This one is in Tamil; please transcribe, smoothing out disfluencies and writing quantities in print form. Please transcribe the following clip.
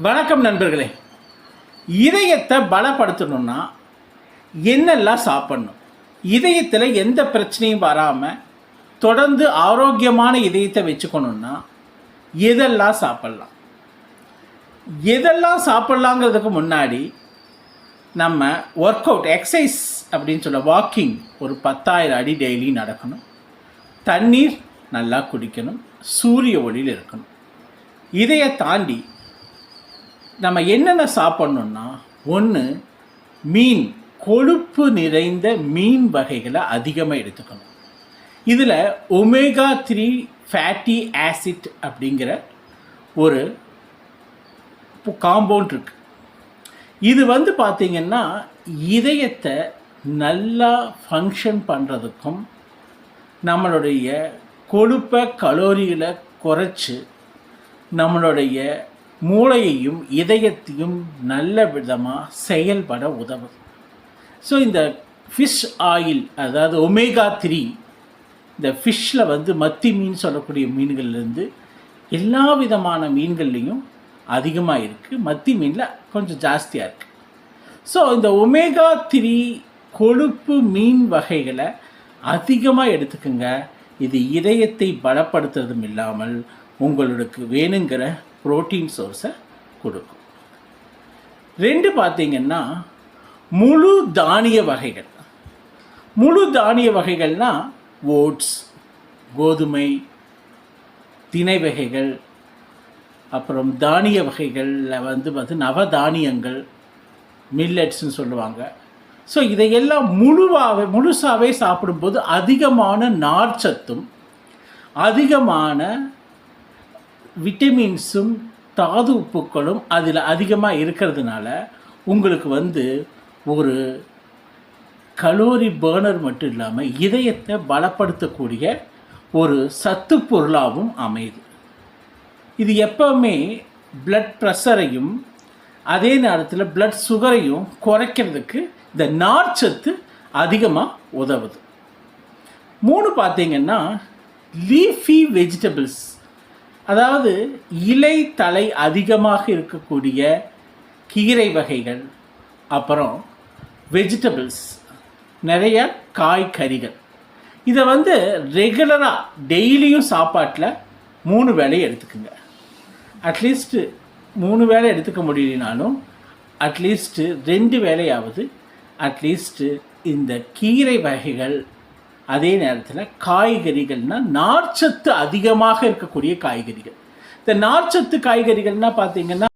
வணக்கம் நண்பர்களே. இதயத்தை பலப்படுத்தணும்னா என்னெல்லாம் சாப்பிடணும்? இதயத்தில் எந்த பிரச்சனையும் வராமல் தொடர்ந்து ஆரோக்கியமான இதயத்தை வச்சுக்கணுன்னா எதெல்லாம் சாப்பிட்லாம்? எதெல்லாம் சாப்பிட்லாங்கிறதுக்கு முன்னாடி நம்ம ஒர்க் அவுட் எக்ஸசைஸ் அப்படின்னு சொல்ல வாக்கிங் ஒரு 10,000 அடி டெய்லி நடக்கணும். தண்ணீர் நல்லா குடிக்கணும். சூரிய ஒளியில் இருக்கணும். இதையை தாண்டி நம்ம என்னென்ன சாப்பிட்ணுன்னா, ஒன்று மீன், கொழுப்பு நிறைந்த மீன் வகைகளை அதிகமாக எடுத்துக்கணும். இதில் ஒமேகா 3 ஃபேட்டி ஆசிட் அப்படிங்கிற ஒரு காம்பவுண்ட் இருக்குது. இது பார்த்திங்கன்னா இதயத்தை நல்லா ஃபங்க்ஷன் பண்ணுறதுக்கும் நம்மளுடைய கொழுப்பை கலோரிகளை குறைச்சி நம்மளுடைய மூளையையும் இதயத்தையும் நல்ல விதமாக செயல்பட உதவுது. இந்த ஃபிஷ் ஆயில், அதாவது ஒமேகா 3, இந்த ஃபிஷ்ஷில் மத்தி மீன் சொல்லக்கூடிய மீன்கள்லேருந்து எல்லா விதமான மீன்கள்லேயும் அதிகமாக இருக்குது. மத்தி மீனில் கொஞ்சம் ஜாஸ்தியாக இருக்குது. இந்த ஒமேகா 3 கொழுப்பு மீன் வகைகளை அதிகமாக எடுத்துக்கோங்க. இது இதயத்தை பலப்படுத்துறதும் இல்லாமல் உங்களுக்கு வேணுங்கிற புரோட்டீன் சோர்ஸை கொடுக்கும். 2 பார்த்திங்கன்னா முழு தானிய வகைகள். முழு தானிய வகைகள்னால் ஓட்ஸ், கோதுமை, திணை வகைகள், அப்புறம் தானிய வகைகளில் நவதானியங்கள், மில்லட்ஸ்ன்னு சொல்லுவாங்க. இதையெல்லாம் முழுசாகவே சாப்பிடும்போது அதிகமான நார்ச்சத்தும் அதிகமான விட்டமின்ஸும் தாது உப்புக்களும் அதில் அதிகமாக இருக்கிறதுனால உங்களுக்கு ஒரு கலோரி பேர்னர் மட்டும் இல்லாமல் இதயத்தை பலப்படுத்தக்கூடிய ஒரு சத்து பொருளாகவும் அமையுது. இது எப்போவுமே பிளட் ப்ரெஷரையும் அதே நேரத்தில் பிளட் சுகரையும் குறைக்கிறதுக்கு இந்த நார்ச்சத்து அதிகமாக உதவுது. 3 பார்த்திங்கன்னா லீஃபி வெஜிடபிள்ஸ், அதாவது இலை தலை அதிகமாக இருக்கக்கூடிய கீரை வகைகள், அப்புறம் வெஜிடபிள்ஸ், நிறைய காய்கறிகள். இதை ரெகுலராக டெய்லியும் சாப்பாட்டில் 3 வேளை எடுத்துக்குங்க. அட்லீஸ்ட்டு 3 வேளை எடுத்துக்க முடியலனாலும் அட்லீஸ்ட்டு 2 வேளையாவது அட்லீஸ்ட்டு இந்த கீரை வகைகள், அதே நேரத்தில் காய்கறிகள்னால் நார்ச்சத்து அதிகமாக இருக்கக்கூடிய காய்கறிகள். இந்த நார்ச்சத்து காய்கறிகள்னால் பார்த்திங்கன்னா